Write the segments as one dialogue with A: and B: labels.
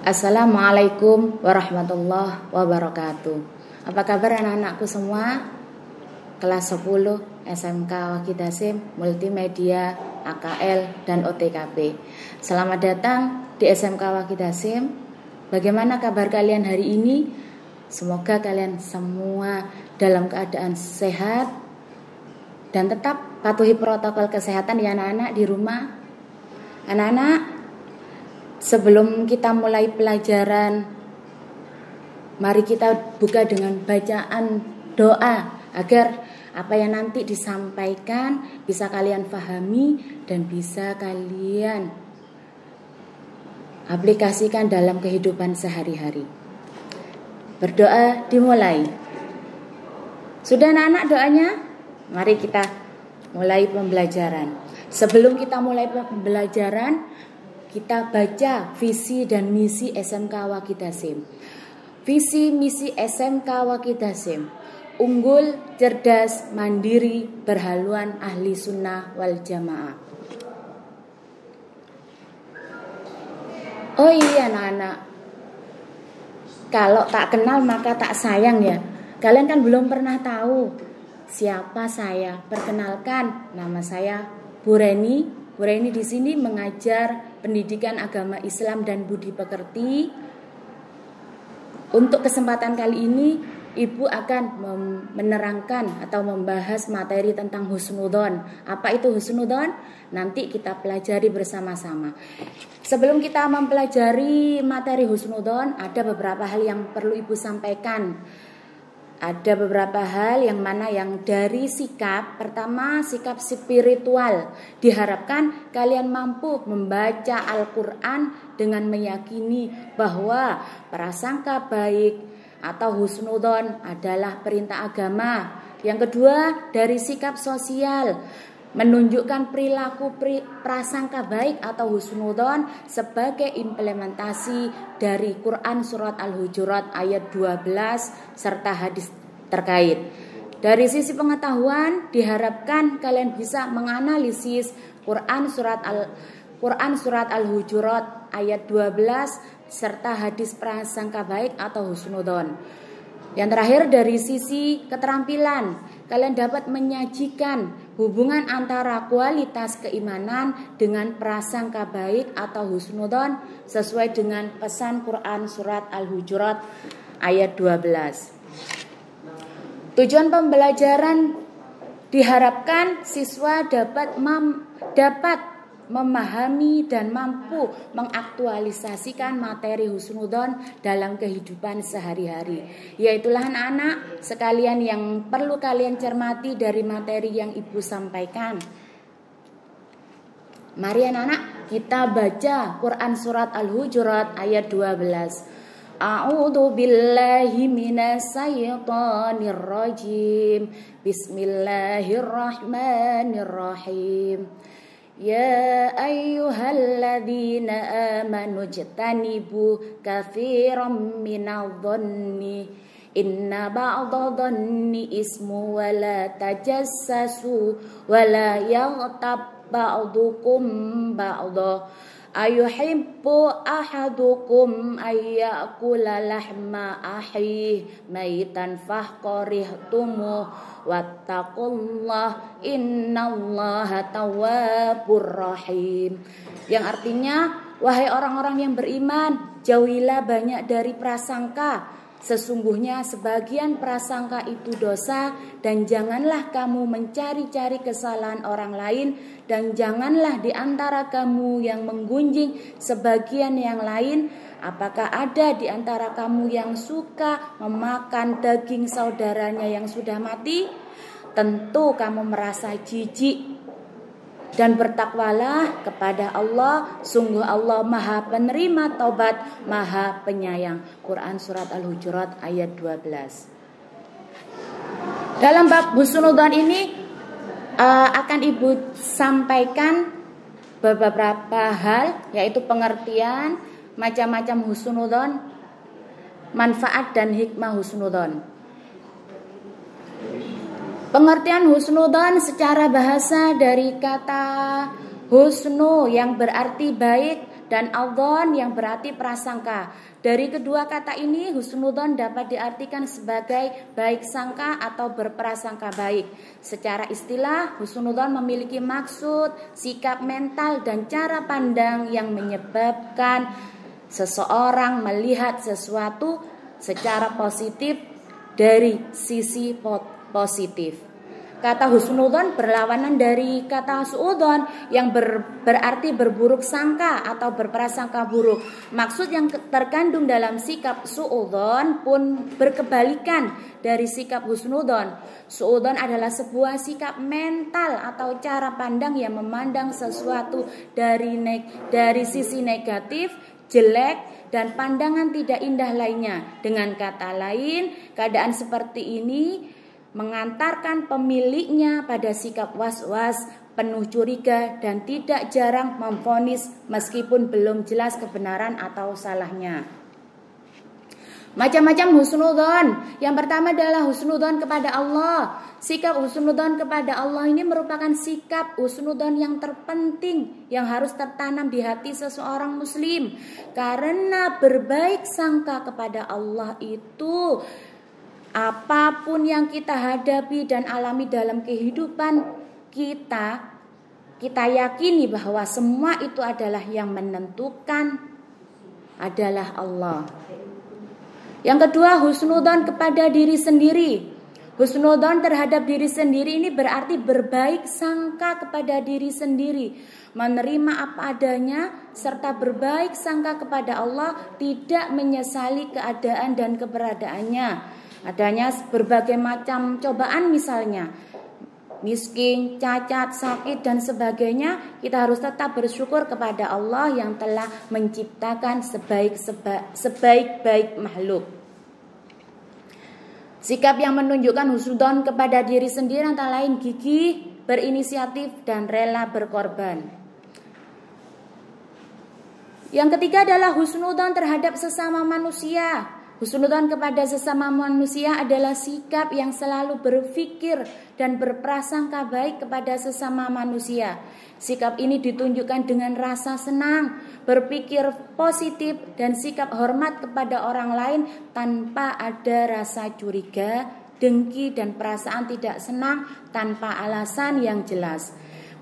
A: Assalamualaikum warahmatullahi wabarakatuh. Apa kabar anak-anakku semua? Kelas 10 SMK Wahid Hasyim Multimedia AKL dan OTKP. Selamat datang di SMK Wahid Hasyim. Bagaimana kabar kalian hari ini? Semoga kalian semua dalam keadaan sehat dan tetap patuhi protokol kesehatan ya anak-anak di rumah. Anak-anak, sebelum kita mulai pelajaran, mari kita buka dengan bacaan doa agar apa yang nanti disampaikan bisa kalian pahami dan bisa kalian aplikasikan dalam kehidupan sehari-hari. Berdoa dimulai. Sudah anak-anak doanya? Mari kita mulai pembelajaran. Sebelum kita mulai pembelajaran, kita baca visi dan misi SMK Wahid Hasyim. Visi misi SMK Wahid Hasyim: unggul, cerdas, mandiri, berhaluan ahli sunnah wal jamaah. Oh iya anak-anak, kalau tak kenal maka tak sayang ya. Kalian kan belum pernah tahu siapa saya. Perkenalkan, nama saya Bu Reni. Bu Reni di sini mengajar pendidikan agama Islam dan budi pekerti. Untuk kesempatan kali ini, Ibu akan menerangkan atau membahas materi tentang husnudzon. Apa itu husnudzon? Nanti kita pelajari bersama-sama. Sebelum kita mempelajari materi husnudzon, ada beberapa hal yang perlu Ibu sampaikan. Ada beberapa hal yang mana yang dari sikap. Pertama, sikap spiritual. Diharapkan kalian mampu membaca Al-Quran dengan meyakini bahwa prasangka baik atau husnudzon adalah perintah agama. Yang kedua, dari sikap sosial, menunjukkan perilaku prasangka baik atau husnudzon sebagai implementasi dari Quran surat Al-Hujurat ayat 12 serta hadis terkait. Dari sisi pengetahuan, diharapkan kalian bisa menganalisis Quran surat Al-Hujurat ayat 12 serta hadis prasangka baik atau husnudzon. Yang terakhir, dari sisi keterampilan, kalian dapat menyajikan hubungan antara kualitas keimanan dengan prasangka baik atau husnudzon sesuai dengan pesan Quran surat Al-Hujurat ayat 12. Tujuan pembelajaran diharapkan siswa dapat memahami dan mampu mengaktualisasikan materi husnudzon dalam kehidupan sehari-hari. Yaitulah anak-anak sekalian yang perlu kalian cermati dari materi yang Ibu sampaikan. Mari anak-anak kita baca Quran surat Al-Hujurat ayat 12. A'udzu billahi minas syaitonir rajim. Bismillahirrahmanirrahim. Ya ayyuhalladzina amanu jtanibu katsiran minadh-dhanni inna ba'dadh-dhanni ismu wa la tajassasu wa la yaghtab ba'dukum ba'dha ayuhibbu ahadukum ayyakula lahma ahihi maitan fahqarihtumuh wattaqullah innallaha tawwabur rahim. Yang artinya, wahai orang-orang yang beriman, jauhilah banyak dari prasangka. Sesungguhnya sebagian prasangka itu dosa, dan janganlah kamu mencari-cari kesalahan orang lain, dan janganlah di antara kamu yang menggunjing sebagian yang lain. Apakah ada di antara kamu yang suka memakan daging saudaranya yang sudah mati? Tentu kamu merasa jijik. Dan bertakwalah kepada Allah, sungguh Allah Maha Penerima Taubat, Maha Penyayang. Quran surat Al-Hujurat ayat 12. Dalam bab husnudzon ini akan Ibu sampaikan beberapa hal, yaitu pengertian, macam-macam husnudzon, manfaat dan hikmah husnudzon. Pengertian husnudzon secara bahasa dari kata Husnu yang berarti baik dan adzon yang berarti prasangka. Dari kedua kata ini, husnudzon dapat diartikan sebagai baik sangka atau berprasangka baik. Secara istilah, husnudzon memiliki maksud, sikap mental dan cara pandang yang menyebabkan seseorang melihat sesuatu secara positif dari sisi positif. Kata husnudzon berlawanan dari kata suudzon yang berarti berburuk sangka atau berprasangka buruk. Maksud yang terkandung dalam sikap suudzon pun berkebalikan dari sikap husnudzon. Suudzon adalah sebuah sikap mental atau cara pandang yang memandang sesuatu dari sisi negatif, jelek, dan pandangan tidak indah lainnya. Dengan kata lain, keadaan seperti ini mengantarkan pemiliknya pada sikap was-was, penuh curiga, dan tidak jarang memvonis meskipun belum jelas kebenaran atau salahnya. Macam-macam husnudzon. Yang pertama adalah husnudzon kepada Allah. Sikap husnudzon kepada Allah ini merupakan sikap husnudzon yang terpenting yang harus tertanam di hati seseorang muslim. Karena berbaik sangka kepada Allah itu, apapun yang kita hadapi dan alami dalam kehidupan kita yakini bahwa semua itu adalah yang menentukan adalah Allah. Yang kedua, husnudzon kepada diri sendiri. Husnudzon terhadap diri sendiri ini berarti berbaik sangka kepada diri sendiri, menerima apa adanya serta berbaik sangka kepada Allah, tidak menyesali keadaan dan keberadaannya. Adanya berbagai macam cobaan misalnya, miskin, cacat, sakit dan sebagainya, kita harus tetap bersyukur kepada Allah yang telah menciptakan sebaik-baik makhluk. Sikap yang menunjukkan husnudzon kepada diri sendiri antara lain gigih, berinisiatif dan rela berkorban. Yang ketiga adalah husnudzon terhadap sesama manusia. Husnudzon kepada sesama manusia adalah sikap yang selalu berpikir dan berprasangka baik kepada sesama manusia. Sikap ini ditunjukkan dengan rasa senang, berpikir positif, dan sikap hormat kepada orang lain tanpa ada rasa curiga, dengki, dan perasaan tidak senang tanpa alasan yang jelas.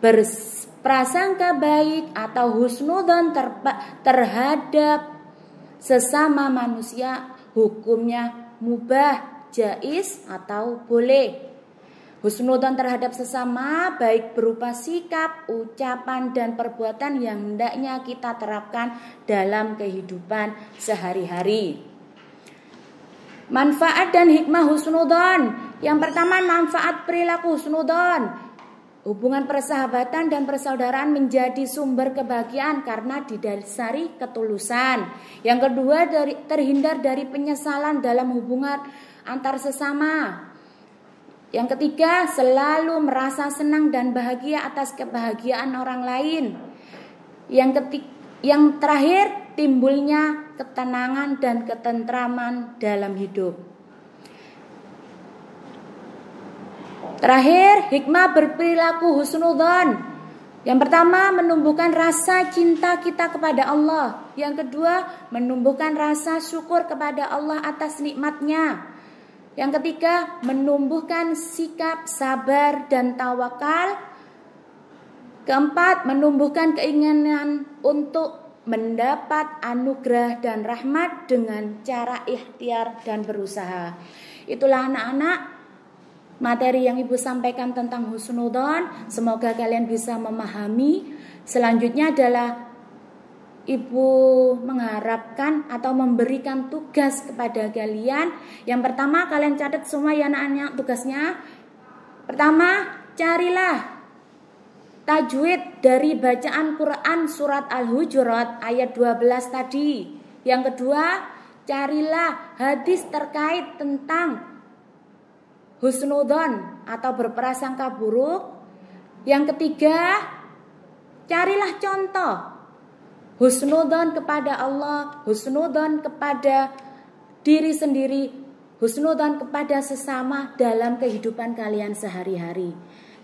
A: Berprasangka baik atau husnudzon terhadap sesama manusia hukumnya mubah, jaiz atau boleh. Husnudzon terhadap sesama baik berupa sikap, ucapan dan perbuatan yang hendaknya kita terapkan dalam kehidupan sehari-hari. Manfaat dan hikmah husnudzon. Yang pertama, manfaat perilaku husnudzon. Hubungan persahabatan dan persaudaraan menjadi sumber kebahagiaan karena didasari ketulusan. Yang kedua, terhindar dari penyesalan dalam hubungan antar sesama. Yang ketiga, selalu merasa senang dan bahagia atas kebahagiaan orang lain. Yang terakhir, timbulnya ketenangan dan ketentraman dalam hidup. Terakhir, hikmah berperilaku husnudzon. Yang pertama, menumbuhkan rasa cinta kita kepada Allah. Yang kedua, menumbuhkan rasa syukur kepada Allah atas nikmatnya. Yang ketiga, menumbuhkan sikap sabar dan tawakal. Keempat, menumbuhkan keinginan untuk mendapat anugerah dan rahmat dengan cara ikhtiar dan berusaha. Itulah anak-anak materi yang Ibu sampaikan tentang husnudzon. Semoga kalian bisa memahami. Selanjutnya adalah Ibu mengharapkan atau memberikan tugas kepada kalian. Yang pertama, kalian catat semua ya anak-anak tugasnya. Pertama, carilah tajwid dari bacaan Quran surat Al-Hujurat ayat 12 tadi. Yang kedua, carilah hadis terkait tentang husnudzon atau berprasangka buruk. Yang ketiga, carilah contoh husnudzon kepada Allah, husnudzon kepada diri sendiri, husnudzon kepada sesama dalam kehidupan kalian sehari-hari.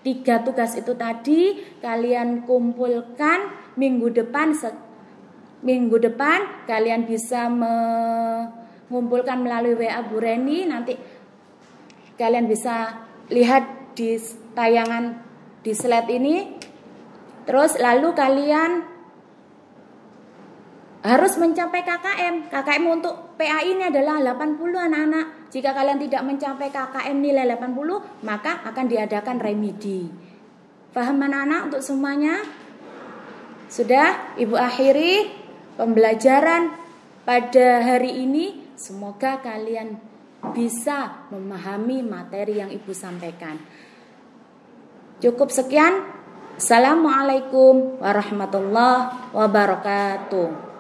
A: 3 tugas itu tadi kalian kumpulkan minggu depan kalian bisa mengumpulkan melalui WA Bu Reni. Nanti kalian bisa lihat di tayangan di slide ini. Terus lalu kalian harus mencapai KKM. KKM untuk PAI ini adalah 80 anak-anak. Jika kalian tidak mencapai KKM nilai 80, maka akan diadakan remedi. Paham anak-anak untuk semuanya? Sudah, Ibu akhiri pembelajaran pada hari ini. Semoga kalian bisa memahami materi yang Ibu sampaikan. Cukup sekian. Assalamualaikum warahmatullahi wabarakatuh.